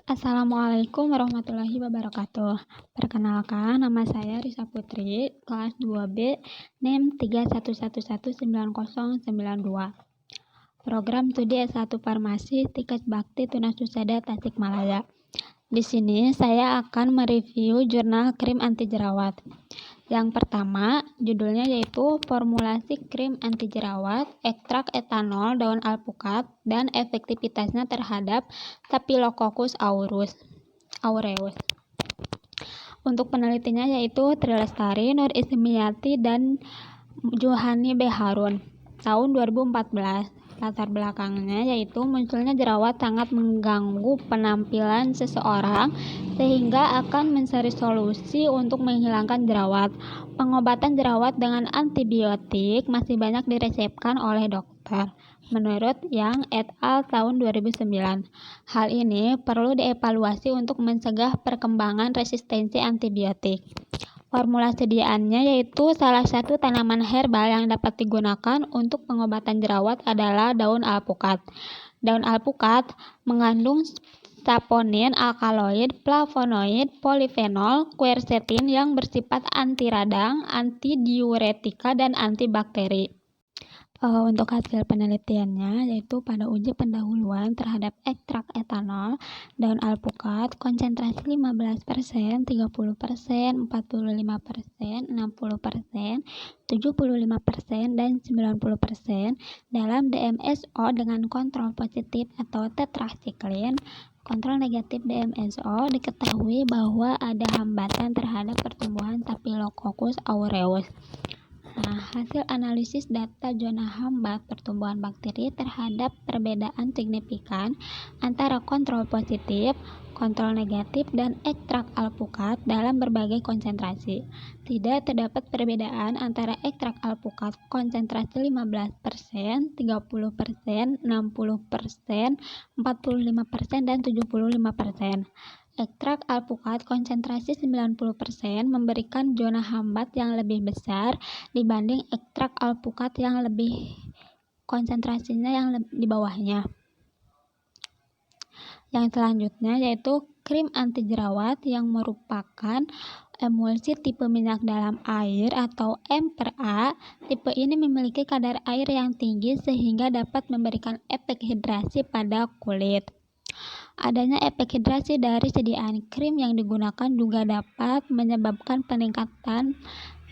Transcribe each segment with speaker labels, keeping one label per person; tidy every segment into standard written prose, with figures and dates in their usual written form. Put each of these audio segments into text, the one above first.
Speaker 1: Assalamualaikum warahmatullahi wabarakatuh. Perkenalkan, nama saya Risa Putri, kelas 2B, NIM 311190092. Program Studi S1 Farmasi Tikas Bakti Tunasusada Tasikmalaya. Di sini saya akan mereview jurnal krim anti jerawat. Yang pertama, judulnya yaitu Formulasi Krim Anti Jerawat, Ekstrak Etanol Daun Alpukat, dan Efektivitasnya terhadap Staphylococcus aureus. Untuk penelitinya yaitu Tri Lestari, Nur Ismiati, dan Juhani B. Harun, tahun 2014. Latar belakangnya yaitu munculnya jerawat sangat mengganggu penampilan seseorang sehingga akan mencari solusi untuk menghilangkan jerawat. Pengobatan jerawat dengan antibiotik masih banyak diresepkan oleh dokter. Menurut Yang et al. Tahun 2009, hal ini perlu dievaluasi untuk mencegah perkembangan resistensi antibiotik. Formula sediaannya yaitu salah satu tanaman herbal yang dapat digunakan untuk pengobatan jerawat adalah daun alpukat. Daun alpukat mengandung saponin, alkaloid, flavonoid, polifenol, quercetin yang bersifat anti radang, anti diuretika, dan antibakteri. Untuk hasil penelitiannya yaitu pada uji pendahuluan terhadap ekstrak etanol daun alpukat konsentrasi 15%, 30%, 45%, 60%, 75%, dan 90% dalam DMSO dengan kontrol positif atau tetrasiklin. Kontrol negatif DMSO diketahui bahwa ada hambatan terhadap pertumbuhan Staphylococcus aureus. Hasil analisis data zona hambat pertumbuhan bakteri terhadap perbedaan signifikan antara kontrol positif, kontrol negatif, dan ekstrak alpukat dalam berbagai konsentrasi. Tidak terdapat perbedaan antara ekstrak alpukat konsentrasi 15%, 30%, 60%, 45%, dan 75%. Ekstrak alpukat konsentrasi 90% memberikan zona hambat yang lebih besar dibanding ekstrak alpukat yang lebih konsentrasinya yang di bawahnya. Yang selanjutnya yaitu krim anti jerawat yang merupakan emulsi tipe minyak dalam air atau M/A. Tipe ini memiliki kadar air yang tinggi sehingga dapat memberikan efek hidrasi pada kulit. Adanya efek hidrasi dari sediaan krim yang digunakan juga dapat menyebabkan peningkatan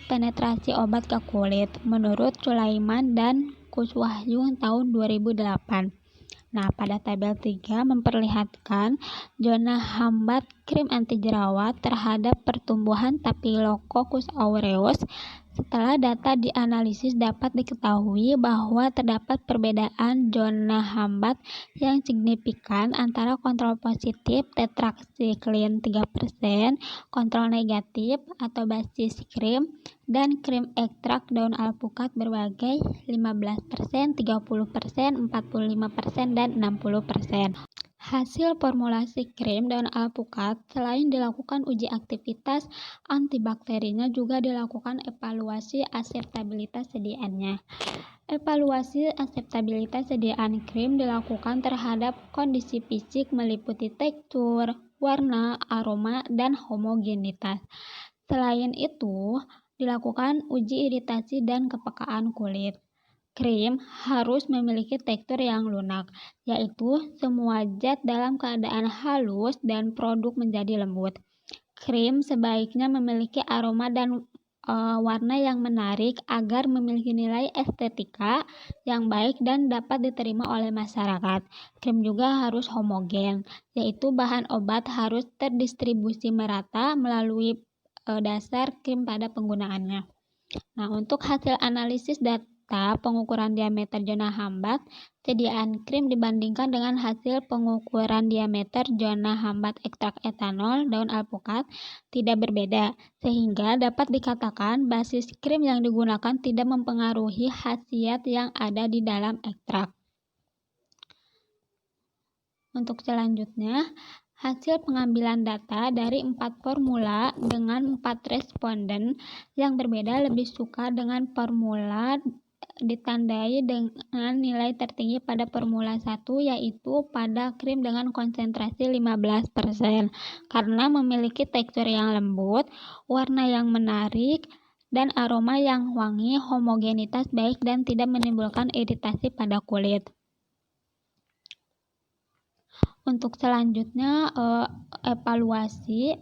Speaker 1: penetrasi obat ke kulit, menurut Sulaiman dan Kuswahyu tahun 2008. Pada tabel 3 memperlihatkan zona hambat krim anti jerawat terhadap pertumbuhan Staphylococcus aureus. Setelah data dianalisis dapat diketahui bahwa terdapat perbedaan zona hambat yang signifikan antara kontrol positif tetrasiklin 3%, kontrol negatif atau basis krim, dan krim ekstrak daun alpukat berbagai 15%, 30%, 45%, dan 60%. Hasil formulasi krim daun alpukat selain dilakukan uji aktivitas antibakterinya juga dilakukan evaluasi aseptabilitas sediaannya. Evaluasi aseptabilitas sediaan krim dilakukan terhadap kondisi fisik meliputi tekstur, warna, aroma, dan homogenitas. Selain itu, dilakukan uji iritasi dan kepekaan kulit. Krim harus memiliki tekstur yang lunak, yaitu semua zat dalam keadaan halus dan produk menjadi lembut. Krim sebaiknya memiliki aroma dan warna yang menarik agar memiliki nilai estetika yang baik dan dapat diterima oleh masyarakat. Krim juga harus homogen, yaitu bahan obat harus terdistribusi merata melalui dasar krim pada penggunaannya. Untuk hasil analisis data pengukuran diameter zona hambat sediaan krim dibandingkan dengan hasil pengukuran diameter zona hambat ekstrak etanol daun alpukat tidak berbeda, sehingga dapat dikatakan basis krim yang digunakan tidak mempengaruhi khasiat yang ada di dalam ekstrak. Untuk selanjutnya, hasil pengambilan data dari 4 formula dengan 4 responden yang berbeda lebih suka dengan formula ditandai dengan nilai tertinggi pada Formula 1, yaitu pada krim dengan konsentrasi 15%, karena memiliki tekstur yang lembut, warna yang menarik, dan aroma yang wangi, homogenitas baik, dan tidak menimbulkan iritasi pada kulit. Untuk selanjutnya, evaluasi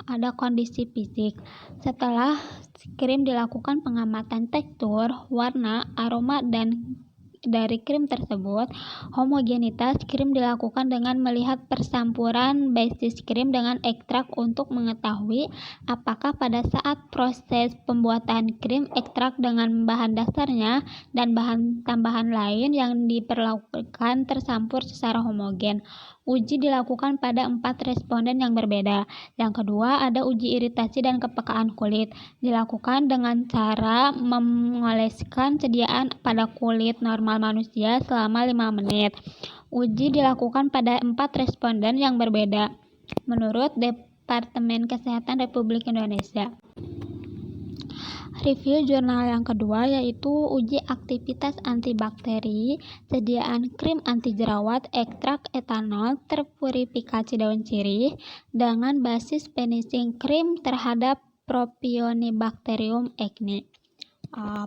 Speaker 1: ada kondisi fisik. Setelah krim dilakukan pengamatan tekstur, warna, aroma, dan dari krim tersebut, homogenitas krim dilakukan dengan melihat persampuran basis krim dengan ekstrak untuk mengetahui apakah pada saat proses pembuatan krim ekstrak dengan bahan dasarnya dan bahan tambahan lain yang diperlakukan tercampur secara homogen. Uji dilakukan pada 4 responden yang berbeda. Yang kedua, ada uji iritasi dan kepekaan kulit. Dilakukan dengan cara mengoleskan sediaan pada kulit normal manusia selama 5 menit. Uji dilakukan pada 4 responden yang berbeda, menurut Departemen Kesehatan Republik Indonesia. Review jurnal yang kedua yaitu uji aktivitas antibakteri, sediaan krim anti jerawat, ekstrak etanol, terpurifikasi daun sirih dengan basis finishing krim terhadap Propionibacterium acne.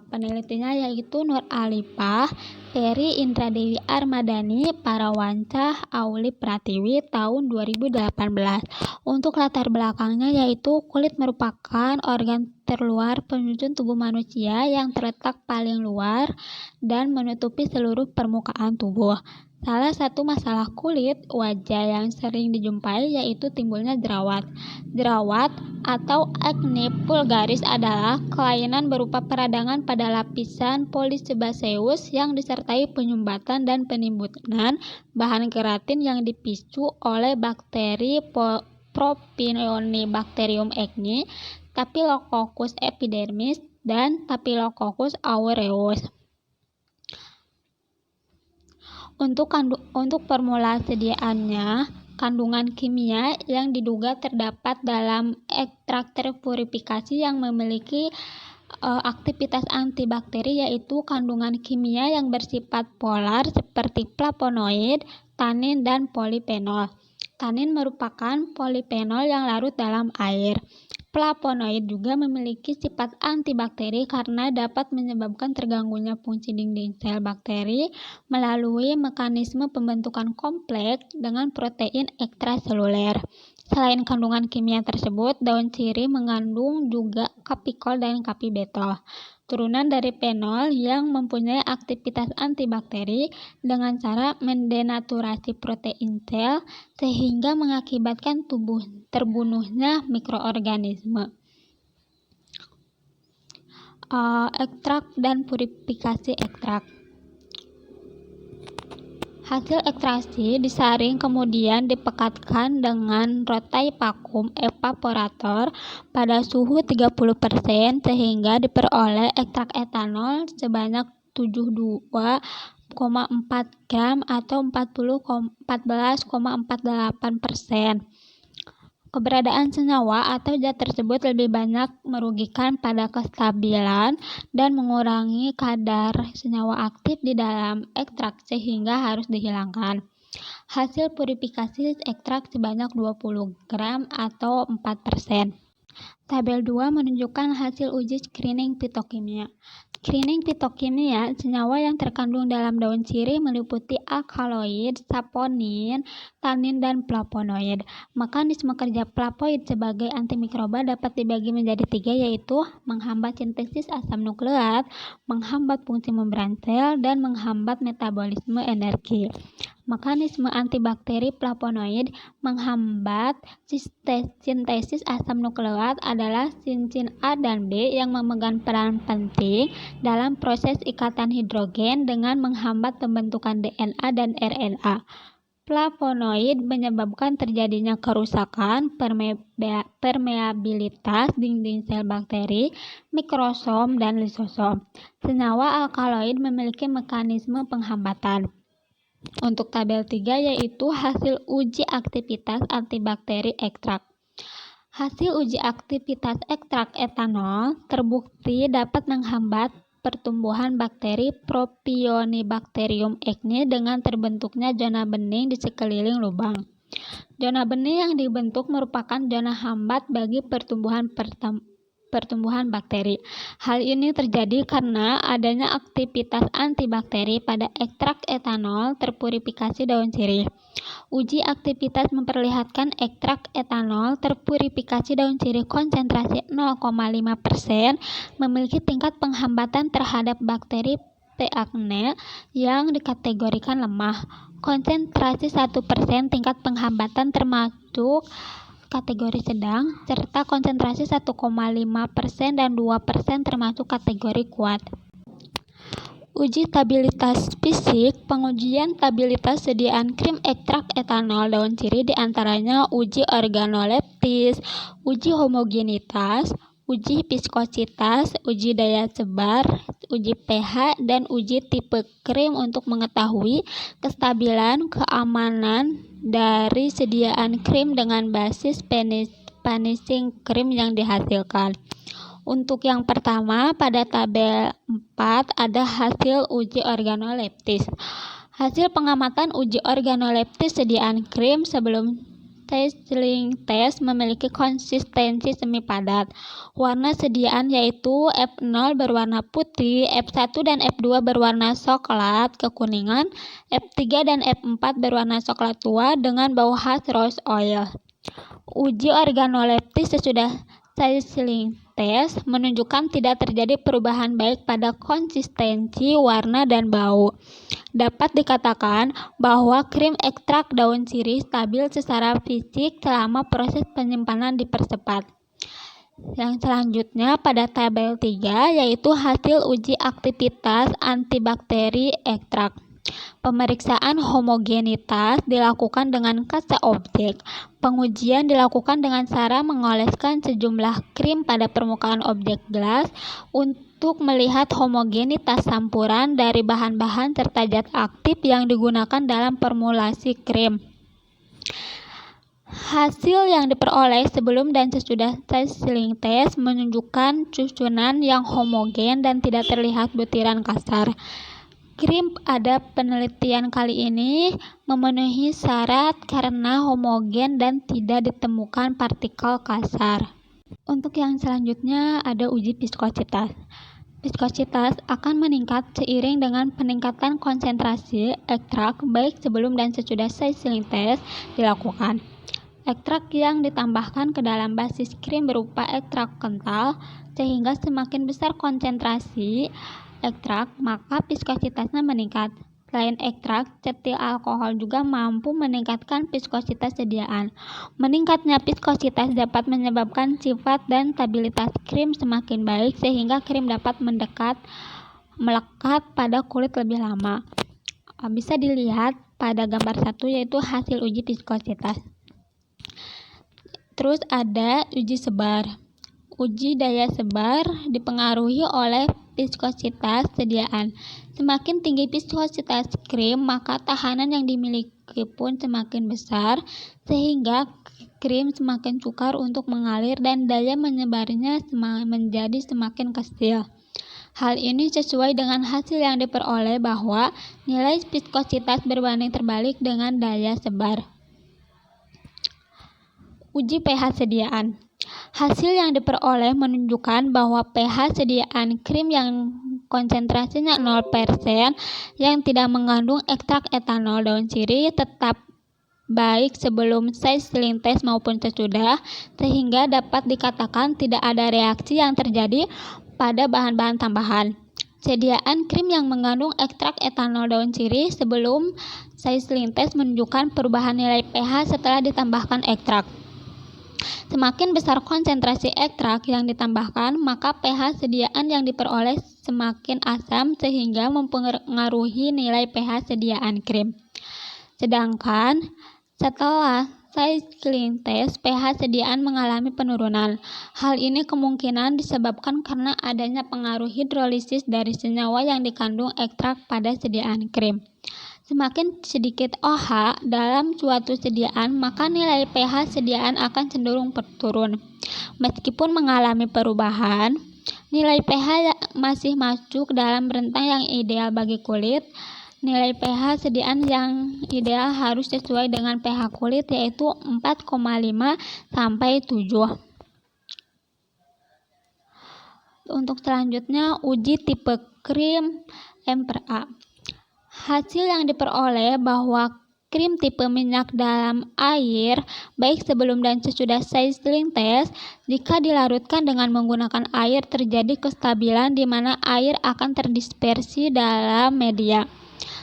Speaker 1: Penelitinya yaitu Nur Alifah, Ferry Indradewi Armadani, Parawancah, Auli Pratiwi tahun 2018. Untuk latar belakangnya yaitu kulit merupakan organ terluar penyusun tubuh manusia yang terletak paling luar dan menutupi seluruh permukaan tubuh. Salah satu masalah kulit wajah yang sering dijumpai yaitu timbulnya jerawat. Jerawat atau acne vulgaris adalah kelainan berupa peradangan pada lapisan polisebaceus yang disertai penyumbatan dan penimbunan bahan keratin yang dipicu oleh bakteri Propionibacterium acne, Staphylococcus epidermis, dan Staphylococcus aureus. Untuk formula sediaannya, kandungan kimia yang diduga terdapat dalam ekstrak terpurifikasi yang memiliki aktivitas antibakteri yaitu kandungan kimia yang bersifat polar seperti flavonoid, tanin, dan polifenol. Tanin merupakan polifenol yang larut dalam air. Flavonoid juga memiliki sifat antibakteri karena dapat menyebabkan terganggunya fungsi dinding sel bakteri melalui mekanisme pembentukan kompleks dengan protein ekstraseluler. Selain kandungan kimia tersebut, daun sirih mengandung juga kapikol dan kapibetol, turunan dari fenol yang mempunyai aktivitas antibakteri dengan cara mendenaturasi protein sel sehingga mengakibatkan terbunuhnya mikroorganisme. Ekstrak dan purifikasi ekstrak. Hasil ekstraksi disaring kemudian dipekatkan dengan rotai vakum evaporator pada suhu 30% sehingga diperoleh ekstrak etanol sebanyak 72,4 gram atau 14,48%. Keberadaan senyawa atau zat tersebut lebih banyak merugikan pada kestabilan dan mengurangi kadar senyawa aktif di dalam ekstrak sehingga harus dihilangkan. Hasil purifikasi ekstrak sebanyak 20 gram atau 4%. Tabel 2 menunjukkan hasil uji screening fitokimia. Screening fitokimia, senyawa yang terkandung dalam daun sirih meliputi alkaloid, saponin, tanin, dan flavonoid. Mekanisme kerja flavonoid sebagai antimikroba dapat dibagi menjadi 3 yaitu menghambat sintesis asam nukleat, menghambat fungsi membran sel, dan menghambat metabolisme energi. Mekanisme antibakteri flavonoid menghambat sintesis asam nukleat adalah sinsin A dan B yang memegang peran penting dalam proses ikatan hidrogen dengan menghambat pembentukan DNA dan RNA. Flavonoid menyebabkan terjadinya kerusakan permeabilitas dinding sel bakteri, mikrosom, dan lisosom. Senyawa alkaloid memiliki mekanisme penghambatan. Untuk tabel 3 yaitu hasil uji aktivitas antibakteri ekstrak. Hasil uji aktivitas ekstrak etanol terbukti dapat menghambat pertumbuhan bakteri Propionibacterium acne dengan terbentuknya zona bening di sekeliling lubang. Zona bening yang dibentuk merupakan zona hambat bagi pertumbuhan bakteri. Hal ini terjadi karena adanya aktivitas antibakteri pada ekstrak etanol terpurifikasi daun sirih. Uji aktivitas memperlihatkan ekstrak etanol terpurifikasi daun sirih konsentrasi 0,5% memiliki tingkat penghambatan terhadap bakteri P. acnes yang dikategorikan lemah. Konsentrasi 1% tingkat penghambatan termasuk kategori sedang, serta konsentrasi 1,5% dan 2% termasuk kategori kuat. Uji stabilitas fisik, pengujian stabilitas sediaan krim ekstrak etanol daun sirih diantaranya uji organoleptis, uji homogenitas, uji viskositas, uji daya sebar, uji pH, dan uji tipe krim untuk mengetahui kestabilan keamanan dari sediaan krim dengan basis finishing krim yang dihasilkan. Untuk yang pertama, pada tabel 4 ada hasil uji organoleptis. Hasil pengamatan uji organoleptis sediaan krim sebelum Sizzling test memiliki konsistensi semi padat. Warna sediaan yaitu F0 berwarna putih, F1 dan F2 berwarna coklat kekuningan, F3 dan F4 berwarna coklat tua dengan bau khas rose oil. Uji organoleptis sesudah Sizzling test menunjukkan tidak terjadi perubahan baik pada konsistensi, warna, dan bau. Dapat dikatakan bahwa krim ekstrak daun sirih stabil secara fisik selama proses penyimpanan dipercepat. Yang selanjutnya pada tabel 3 yaitu hasil uji aktivitas antibakteri ekstrak. Pemeriksaan homogenitas dilakukan dengan kaca objek. Pengujian dilakukan dengan cara mengoleskan sejumlah krim pada permukaan objek gelas untuk melihat homogenitas campuran dari bahan-bahan serta zat aktif yang digunakan dalam formulasi krim. Hasil yang diperoleh sebelum dan sesudah sizzling test menunjukkan susunan yang homogen dan tidak terlihat butiran kasar. Krim pada penelitian kali ini memenuhi syarat karena homogen dan tidak ditemukan partikel kasar. Untuk yang selanjutnya ada uji viskositas. Viskositas akan meningkat seiring dengan peningkatan konsentrasi ekstrak baik sebelum dan sesudah sizzling test dilakukan. Ekstrak yang ditambahkan ke dalam basis krim berupa ekstrak kental, sehingga semakin besar konsentrasi ekstrak, maka viskositasnya meningkat. Selain ekstrak, cetil alkohol juga mampu meningkatkan viskositas sediaan. Meningkatnya viskositas dapat menyebabkan sifat dan stabilitas krim semakin baik sehingga krim dapat melekat pada kulit lebih lama. Bisa dilihat pada gambar 1 yaitu hasil uji viskositas. Terus ada uji sebar. Uji daya sebar dipengaruhi oleh viskositas sediaan. Semakin tinggi viskositas krim, maka tahanan yang dimiliki pun semakin besar, sehingga krim semakin sukar untuk mengalir dan daya menyebarnya menjadi semakin kecil. Hal ini sesuai dengan hasil yang diperoleh bahwa nilai viskositas berbanding terbalik dengan daya sebar. Uji pH sediaan. Hasil yang diperoleh menunjukkan bahwa pH sediaan krim yang konsentrasinya 0% yang tidak mengandung ekstrak etanol daun sirih tetap baik sebelum sizzling test maupun sesudah, sehingga dapat dikatakan tidak ada reaksi yang terjadi pada bahan-bahan tambahan. Sediaan krim yang mengandung ekstrak etanol daun sirih sebelum sizzling test menunjukkan perubahan nilai pH setelah ditambahkan ekstrak. Semakin besar konsentrasi ekstrak yang ditambahkan, maka pH sediaan yang diperoleh semakin asam sehingga mempengaruhi nilai pH sediaan krim. Sedangkan setelah sizzling test, pH sediaan mengalami penurunan. Hal ini kemungkinan disebabkan karena adanya pengaruh hidrolisis dari senyawa yang dikandung ekstrak pada sediaan krim. Semakin sedikit OH dalam suatu sediaan, maka nilai pH sediaan akan cenderung turun. Meskipun mengalami perubahan, nilai pH masih masuk dalam rentang yang ideal bagi kulit, nilai pH sediaan yang ideal harus sesuai dengan pH kulit, yaitu 4,5 sampai 7. Untuk selanjutnya, uji tipe krim M/A. Hasil yang diperoleh bahwa krim tipe minyak dalam air, baik sebelum dan sesudah sizzling test, jika dilarutkan dengan menggunakan air terjadi kestabilan di mana air akan terdispersi dalam media.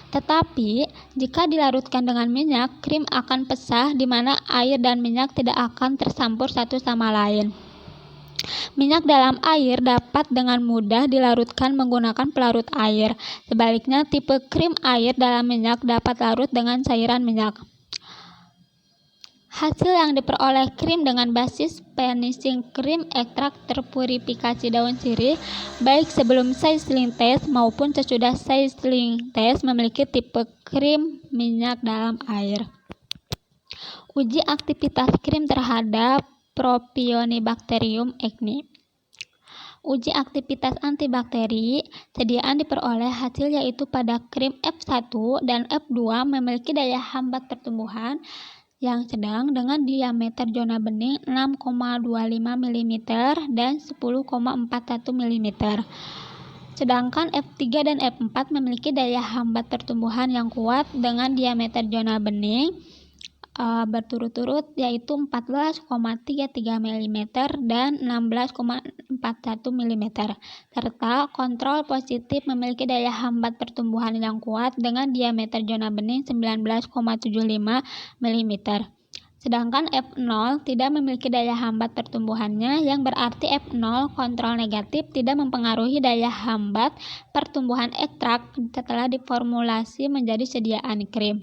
Speaker 1: Tetapi, jika dilarutkan dengan minyak, krim akan pesah di mana air dan minyak tidak akan tercampur satu sama lain. Minyak dalam air dapat dengan mudah dilarutkan menggunakan pelarut air. Sebaliknya, tipe krim air dalam minyak dapat larut dengan cairan minyak. Hasil yang diperoleh krim dengan basis finishing krim ekstrak terpurifikasi daun sirih, baik sebelum sizzling test maupun sesudah sizzling test, memiliki tipe krim minyak dalam air. Uji aktivitas krim terhadap Propionibacterium acne. Uji aktivitas antibakteri sediaan diperoleh hasil yaitu pada krim F1 dan F2 memiliki daya hambat pertumbuhan yang sedang dengan diameter zona bening 6,25 mm dan 10,41 mm. Sedangkan F3 dan F4 memiliki daya hambat pertumbuhan yang kuat dengan diameter zona bening berturut-turut yaitu 14,33 mm dan 16,41 mm, serta kontrol positif memiliki daya hambat pertumbuhan yang kuat dengan diameter zona bening 19,75 mm. Sedangkan F0 tidak memiliki daya hambat pertumbuhannya, yang berarti F0 kontrol negatif tidak mempengaruhi daya hambat pertumbuhan ekstrak setelah diformulasi menjadi sediaan krim.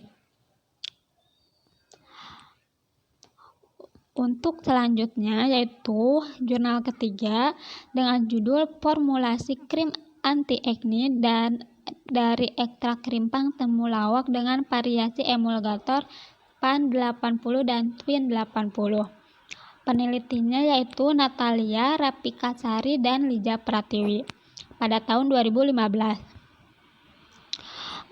Speaker 1: Untuk selanjutnya yaitu jurnal ketiga dengan judul Formulasi Krim Anti Acne dan dari ekstrak rimpang temulawak dengan variasi emulgator PAN 80 dan Twin 80. Penelitinya yaitu Natalia Rapikasari dan Lija Pratiwi pada tahun 2015.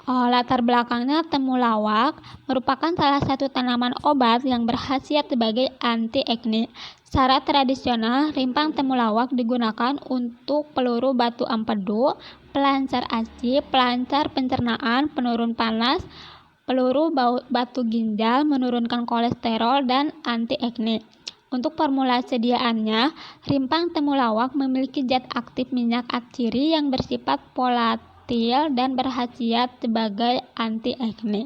Speaker 1: Latar belakangnya, temulawak merupakan salah satu tanaman obat yang berkhasiat sebagai anti-acne. Secara tradisional, rimpang temulawak digunakan untuk peluru batu empedu, pelancar ASI, pelancar pencernaan, penurun panas, peluru batu ginjal, menurunkan kolesterol, dan anti-acne. Untuk formulasi sediaannya, rimpang temulawak memiliki zat aktif minyak atsiri yang bersifat volatil dan berkhasiat sebagai anti-acne.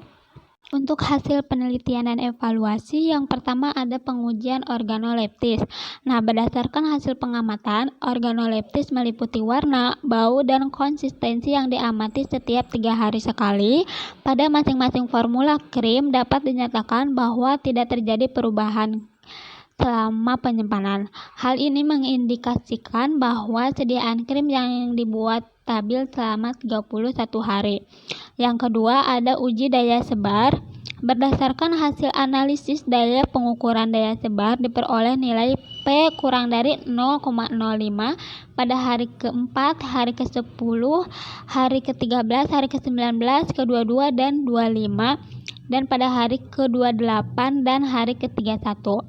Speaker 1: Untuk hasil penelitian dan evaluasi, yang pertama ada pengujian organoleptis. Berdasarkan hasil pengamatan, organoleptis meliputi warna, bau, dan konsistensi yang diamati setiap 3 hari sekali. Pada masing-masing formula krim dapat dinyatakan bahwa tidak terjadi perubahan selama penyimpanan. Hal ini mengindikasikan bahwa sediaan krim yang dibuat stabil selama 31 hari. Yang kedua ada uji daya sebar. Berdasarkan hasil analisis daya pengukuran daya sebar diperoleh nilai P kurang dari 0,05 pada hari ke-4, hari ke-10, hari ke-13, hari ke-19, ke-22, dan 25, dan pada hari ke-28 dan hari ke-31.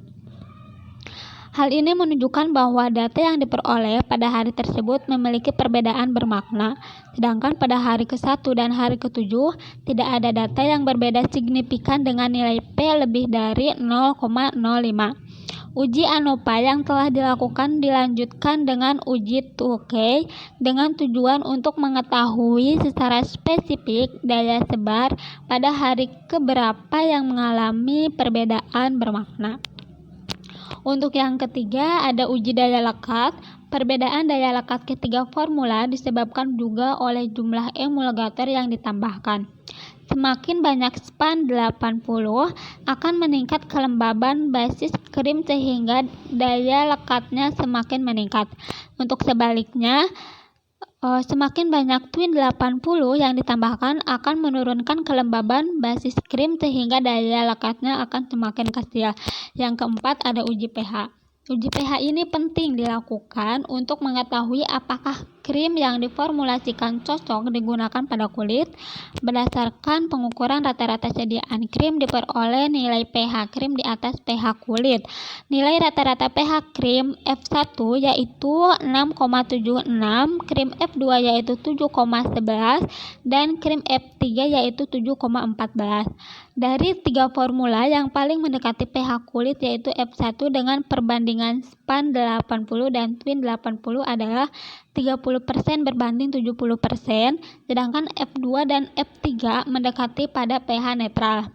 Speaker 1: Hal ini menunjukkan bahwa data yang diperoleh pada hari tersebut memiliki perbedaan bermakna, sedangkan pada hari ke-1 dan hari ke-7 tidak ada data yang berbeda signifikan dengan nilai P lebih dari 0,05. Uji ANOVA yang telah dilakukan dilanjutkan dengan uji 2K dengan tujuan untuk mengetahui secara spesifik daya sebar pada hari keberapa yang mengalami perbedaan bermakna. Untuk yang ketiga ada uji daya lekat. Perbedaan daya lekat ketiga formula disebabkan juga oleh jumlah emulgator yang ditambahkan. Semakin banyak SPAN 80 akan meningkat kelembaban basis krim sehingga daya lekatnya semakin meningkat. Untuk sebaliknya, semakin banyak Twin 80 yang ditambahkan akan menurunkan kelembaban basis krim sehingga daya lekatnya akan semakin kecil. Yang keempat ada uji pH. Uji pH ini penting dilakukan untuk mengetahui apakah krim yang diformulasikan cocok digunakan pada kulit. Berdasarkan pengukuran rata-rata sediaan krim diperoleh nilai pH krim di atas pH kulit. Nilai rata-rata pH krim F1 yaitu 6,76, krim F2 yaitu 7,11, dan krim F3 yaitu 7,14. Dari tiga formula, yang paling mendekati pH kulit yaitu F1 dengan perbandingan span 80 dan twin 80 adalah 30% berbanding 70%, sedangkan F2 dan F3 mendekati pada pH netral.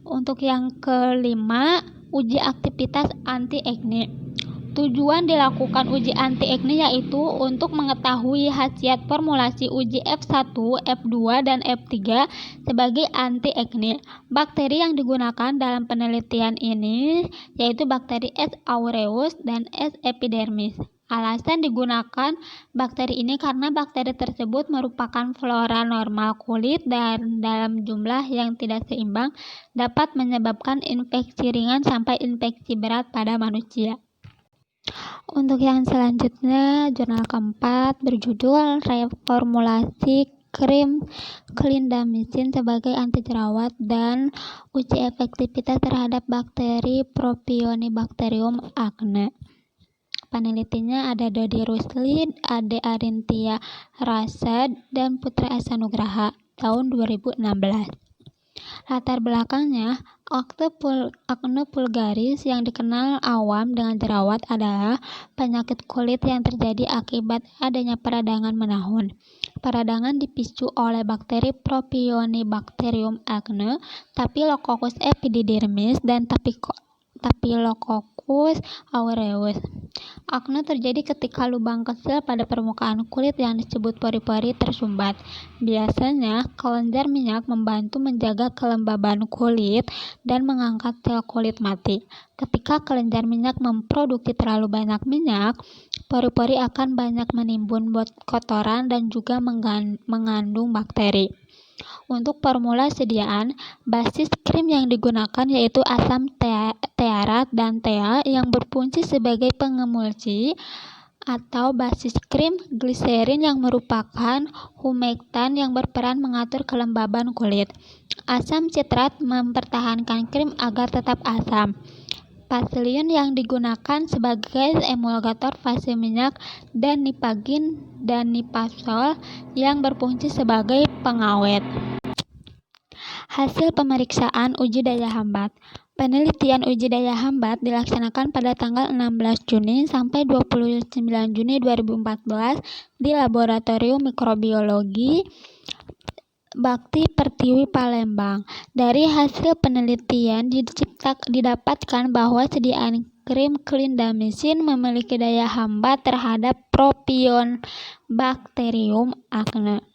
Speaker 1: Untuk yang kelima, uji aktivitas anti-acne. Tujuan dilakukan uji anti-acne yaitu untuk mengetahui khasiat formulasi uji F1, F2, dan F3 sebagai anti-acne. Bakteri yang digunakan dalam penelitian ini yaitu bakteri S. aureus dan S. epidermis. Alasan digunakan bakteri ini karena bakteri tersebut merupakan flora normal kulit dan dalam jumlah yang tidak seimbang dapat menyebabkan infeksi ringan sampai infeksi berat pada manusia. Untuk yang selanjutnya, jurnal keempat berjudul Reformulasi Krim Clindamycin sebagai anti jerawat dan uji efektivitas terhadap bakteri Propionibacterium acne. Penelitinya ada Dodi Rusli, Ade Arintia Rasad, dan Putra Esa Nugraha tahun 2016. Latar belakangnya, acne vulgaris yang dikenal awam dengan jerawat adalah penyakit kulit yang terjadi akibat adanya peradangan menahun. Peradangan dipicu oleh bakteri Propionibacterium acne, Staphylococcus epididymis, dan Staphylococcus aureus. Acne terjadi ketika lubang kecil pada permukaan kulit yang disebut pori-pori tersumbat. Biasanya, kelenjar minyak membantu menjaga kelembaban kulit dan mengangkat sel kulit mati. Ketika kelenjar minyak memproduksi terlalu banyak minyak, pori-pori akan banyak menimbun kotoran dan juga mengandung bakteri. Untuk formula sediaan, basis krim yang digunakan yaitu asam stearat dan TEA yang berfungsi sebagai pengemulsi, atau basis krim gliserin yang merupakan humektan yang berperan mengatur kelembaban kulit. Asam citrat mempertahankan krim agar tetap asam. Vaselin yang digunakan sebagai emulgator fase minyak, dan Nipagin dan Nipasol yang berfungsi sebagai pengawet. Hasil pemeriksaan uji daya hambat. Penelitian uji daya hambat dilaksanakan pada tanggal 16 Juni sampai 29 Juni 2014 di Laboratorium Mikrobiologi Bakti Pertiwi Palembang. Dari hasil penelitian didapatkan bahwa sediaan krim clindamycin memiliki daya hambat terhadap Propionibacterium acne.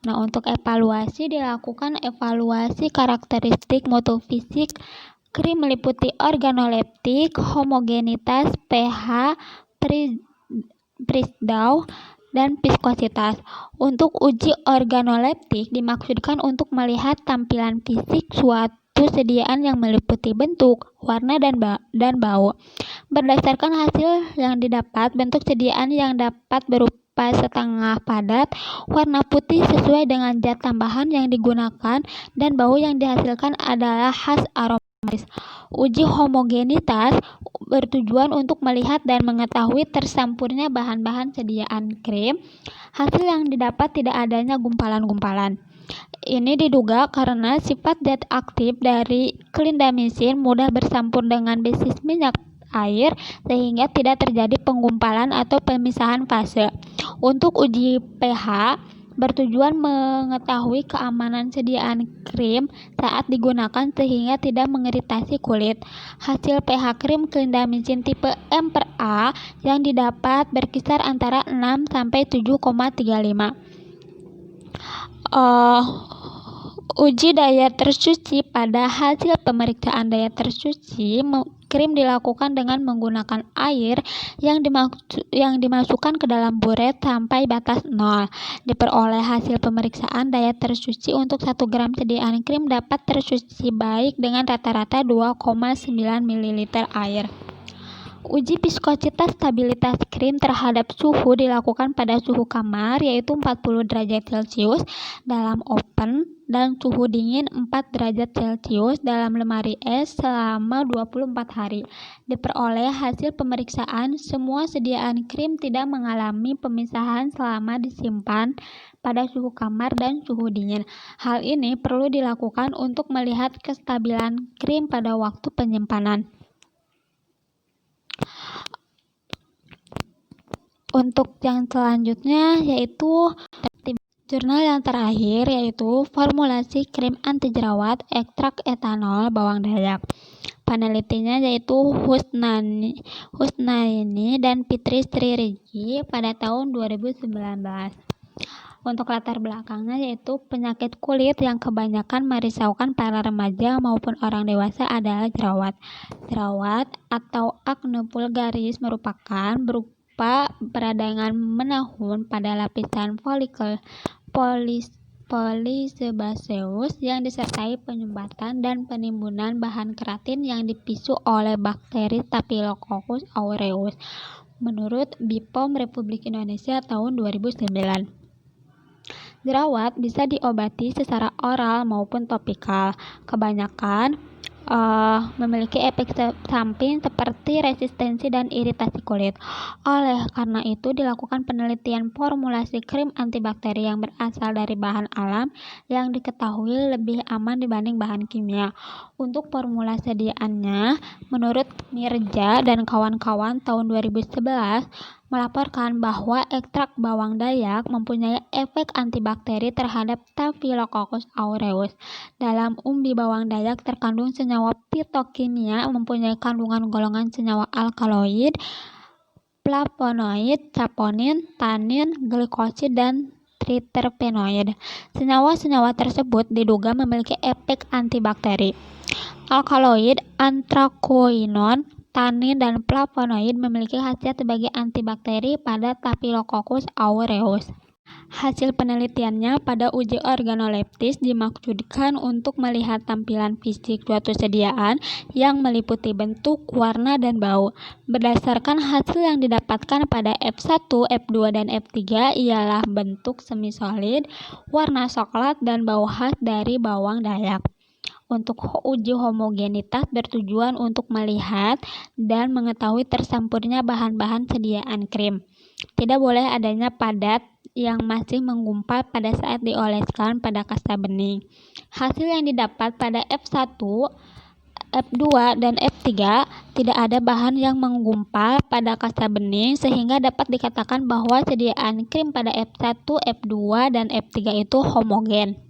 Speaker 1: Nah, untuk evaluasi dilakukan evaluasi karakteristik mutu fisik krim meliputi organoleptik, homogenitas, pH, Prisdau, dan viskositas. Untuk uji organoleptik dimaksudkan untuk melihat tampilan fisik suatu sediaan yang meliputi bentuk, warna, dan bau. Berdasarkan hasil yang didapat, bentuk sediaan yang dapat berupa setengah padat, warna putih sesuai dengan zat tambahan yang digunakan, dan bau yang dihasilkan adalah khas aromatis. Uji homogenitas bertujuan untuk melihat dan mengetahui tercampurnya bahan-bahan sediaan krim. Hasil yang didapat tidak adanya gumpalan-gumpalan. Ini diduga karena sifat zat aktif dari clindamycin mudah bercampur dengan basis minyak air sehingga tidak terjadi penggumpalan atau pemisahan fase. Untuk uji pH bertujuan mengetahui keamanan sediaan krim saat digunakan sehingga tidak mengiritasi kulit. Hasil pH krim clindamycin tipe M/A yang didapat berkisar antara 6 sampai 7,35. Uji daya tersuci. Pada hasil pemeriksaan daya tersuci, krim dilakukan dengan menggunakan air yang dimasukkan ke dalam buret sampai batas 0. Diperoleh hasil pemeriksaan daya tersuci untuk 1 gram sediaan krim dapat tersuci baik dengan rata-rata 2,9 ml air. Uji viskositas stabilitas krim terhadap suhu dilakukan pada suhu kamar yaitu 40 derajat Celcius dalam oven dan suhu dingin 4 derajat Celcius dalam lemari es selama 24 hari. Diperoleh hasil pemeriksaan, semua sediaan krim tidak mengalami pemisahan selama disimpan pada suhu kamar dan suhu dingin. Hal ini perlu dilakukan untuk melihat kestabilan krim pada waktu penyimpanan. Untuk yang selanjutnya yaitu jurnal yang terakhir yaitu formulasi krim anti jerawat ekstrak etanol bawang dayak. Penelitinya yaitu Husnaini dan Fitri Sriregi pada tahun 2019. Untuk latar belakangnya yaitu penyakit kulit yang kebanyakan merisaukan para remaja maupun orang dewasa adalah jerawat. Jerawat atau akne vulgaris merupakan berupa peradangan menahun pada lapisan folikel polisebaceous yang disertai penyumbatan dan penimbunan bahan keratin yang dipisu oleh bakteri Staphylococcus aureus menurut BPOM Republik Indonesia tahun 2009. Jerawat bisa diobati secara oral maupun topikal. Kebanyakan memiliki efek samping seperti resistensi dan iritasi kulit. Oleh karena itu, dilakukan penelitian formulasi krim antibakteri yang berasal dari bahan alam yang diketahui lebih aman dibanding bahan kimia. Untuk formulasi sediaannya, menurut Mirja dan kawan-kawan tahun 2011, melaporkan bahwa ekstrak bawang dayak mempunyai efek antibakteri terhadap Staphylococcus aureus. Dalam umbi bawang dayak terkandung senyawa fitokimia mempunyai kandungan golongan senyawa alkaloid, flavonoid, saponin, tanin, glikosid, dan triterpenoid. Senyawa-senyawa tersebut diduga memiliki efek antibakteri. Alkaloid, anthraquinone, tanin, dan flavonoid memiliki khasiat sebagai antibakteri pada Staphylococcus aureus. Hasil penelitiannya pada uji organoleptis dimaksudkan untuk melihat tampilan fisik suatu sediaan yang meliputi bentuk, warna, dan bau. Berdasarkan hasil yang didapatkan pada F1, F2, dan F3 ialah bentuk semi-solid, warna coklat, dan bau khas dari bawang dayak. Untuk uji homogenitas bertujuan untuk melihat dan mengetahui tercampurnya bahan-bahan sediaan krim. Tidak boleh adanya padat yang masih menggumpal pada saat dioleskan pada kasta bening. Hasil yang didapat pada F1, F2, dan F3 tidak ada bahan yang menggumpal pada kasta bening sehingga dapat dikatakan bahwa sediaan krim pada F1, F2, dan F3 itu homogen.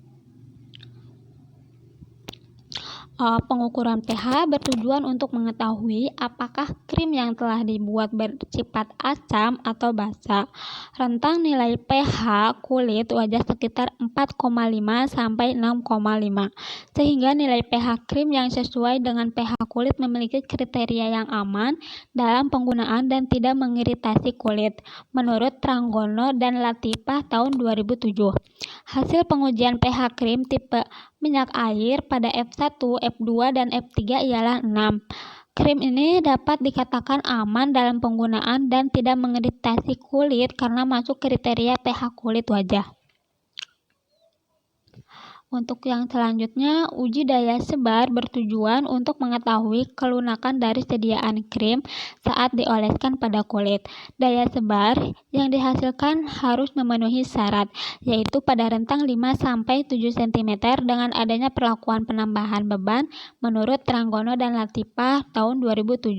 Speaker 1: Pengukuran pH bertujuan untuk mengetahui apakah krim yang telah dibuat bersifat asam atau basa. Rentang nilai pH kulit wajah sekitar 4,5 sampai 6,5, sehingga nilai pH krim yang sesuai dengan pH kulit memiliki kriteria yang aman dalam penggunaan dan tidak mengiritasi kulit, menurut Tranggono dan Latifah tahun 2007. Hasil pengujian pH krim tipe minyak air pada F1, F2, dan F3 ialah 6. Krim ini dapat dikatakan aman dalam penggunaan dan tidak mengiritasi kulit karena masuk kriteria pH kulit wajah. Untuk yang selanjutnya, uji daya sebar bertujuan untuk mengetahui kelunakan dari sediaan krim saat dioleskan pada kulit. Daya sebar yang dihasilkan harus memenuhi syarat, yaitu pada rentang 5-7 cm dengan adanya perlakuan penambahan beban menurut Tranggono dan Latifah tahun 2007.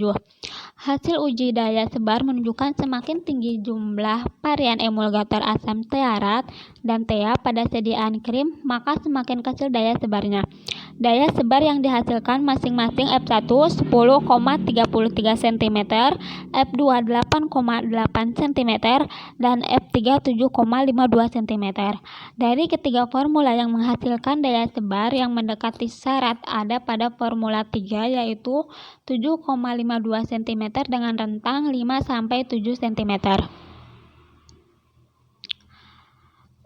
Speaker 1: Hasil uji daya sebar menunjukkan semakin tinggi jumlah varian emulgator asam stearat dan TEA pada sediaan krim, maka semakin kecil daya sebarnya. Daya sebar yang dihasilkan masing-masing F1 10,33 cm, F2 8,8 cm, dan F3 7,52 cm. Dari ketiga formula yang menghasilkan daya sebar yang mendekati syarat ada pada formula 3 yaitu 7,52 cm dengan rentang 5-7 cm.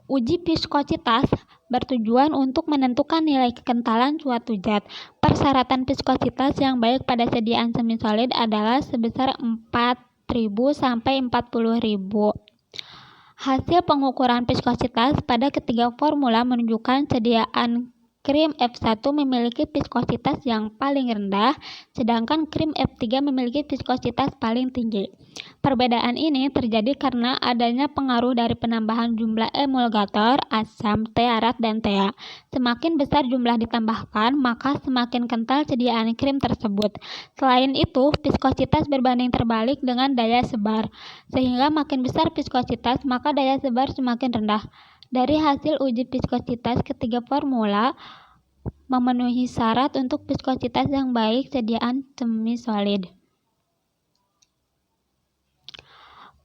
Speaker 1: Uji viskositas bertujuan untuk menentukan nilai kekentalan suatu zat. Persyaratan viskositas yang baik pada sediaan semi-solid adalah sebesar 4.000 sampai 40.000. Hasil pengukuran viskositas pada ketiga formula menunjukkan sediaan krim F1 memiliki viskositas yang paling rendah, sedangkan krim F3 memiliki viskositas paling tinggi. Perbedaan ini terjadi karena adanya pengaruh dari penambahan jumlah emulgator, asam, stearat, dan TA. Semakin besar jumlah ditambahkan, maka semakin kental sediaan krim tersebut. Selain itu, viskositas berbanding terbalik dengan daya sebar, sehingga makin besar viskositas, maka daya sebar semakin rendah. Dari hasil uji viskositas ketiga formula memenuhi syarat untuk viskositas yang baik sediaan semi-solid.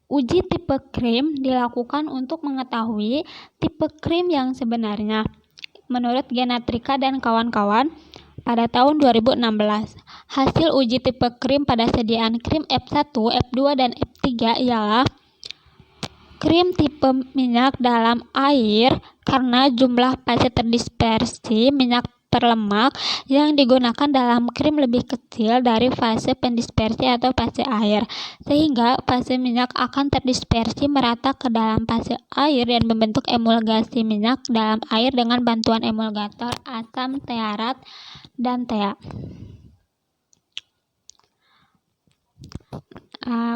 Speaker 1: Uji tipe krim dilakukan untuk mengetahui tipe krim yang sebenarnya. Menurut Genatrika dan kawan-kawan, pada tahun 2016, hasil uji tipe krim pada sediaan krim F1, F2, dan F3 ialah krim tipe minyak dalam air karena jumlah fase terdispersi minyak berlemak yang digunakan dalam krim lebih kecil dari fase pendispersi atau fase air, sehingga fase minyak akan terdispersi merata ke dalam fase air dan membentuk emulgasi minyak dalam air dengan bantuan emulgator, asam, stearat, dan TA.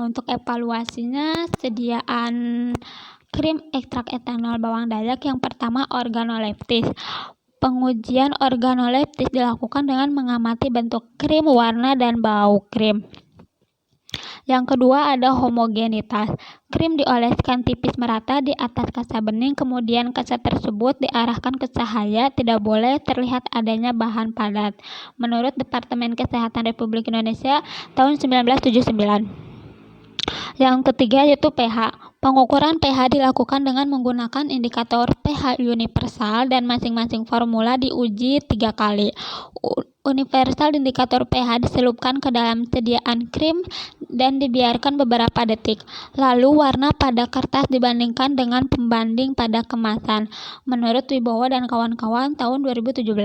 Speaker 1: Untuk evaluasinya, sediaan krim ekstrak etanol bawang dayak yang pertama organoleptis. Pengujian organoleptis dilakukan dengan mengamati bentuk krim, warna, dan bau krim. Yang kedua ada homogenitas. Krim dioleskan tipis merata di atas kaca bening, kemudian kaca tersebut diarahkan ke cahaya, tidak boleh terlihat adanya bahan padat. Menurut Departemen Kesehatan Republik Indonesia tahun 1979. Yang ketiga yaitu pH. Pengukuran pH dilakukan dengan menggunakan indikator pH universal dan masing-masing formula diuji 3 kali. Universal indikator pH diselupkan ke dalam sediaan krim dan dibiarkan beberapa detik. Lalu warna pada kertas dibandingkan dengan pembanding pada kemasan. Menurut Wibowo dan kawan-kawan tahun 2017.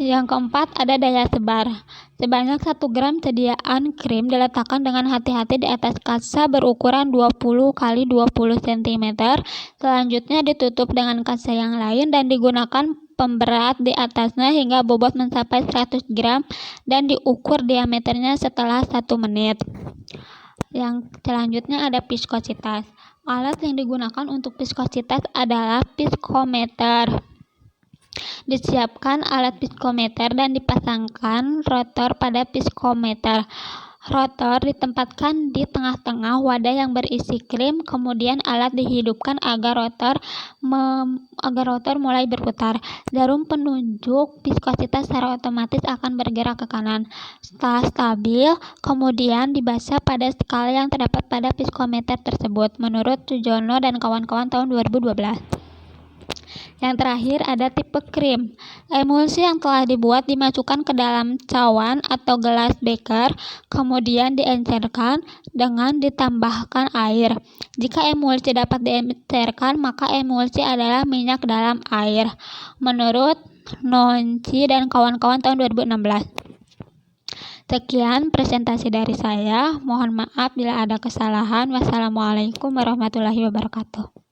Speaker 1: Yang keempat ada daya sebar. Sebanyak 1 gram sediaan krim diletakkan dengan hati-hati di atas kaca berukuran 20 x 20 cm. Selanjutnya ditutup dengan kaca yang lain dan digunakan pemberat di atasnya hingga bobot mencapai 100 gram dan diukur diameternya setelah 1 menit. Yang selanjutnya ada viskositas. Alat yang digunakan untuk viskositas adalah viskometer. Disiapkan alat viskometer dan dipasangkan rotor pada viskometer. Rotor ditempatkan di tengah-tengah wadah yang berisi krim, kemudian alat dihidupkan agar rotor mulai berputar. Jarum penunjuk viskositas secara otomatis akan bergerak ke kanan. Setelah stabil, kemudian dibaca pada skala yang terdapat pada viskometer tersebut. Menurut Sujono dan kawan-kawan tahun 2012. Yang terakhir ada tipe krim. Emulsi yang telah dibuat dimasukkan ke dalam cawan atau gelas beker, kemudian diencerkan dengan ditambahkan air. Jika emulsi dapat diencerkan, maka emulsi adalah minyak dalam air. Menurut Nonci dan kawan-kawan tahun 2016. Sekian presentasi dari saya. Mohon maaf bila ada kesalahan. Wassalamualaikum warahmatullahi wabarakatuh.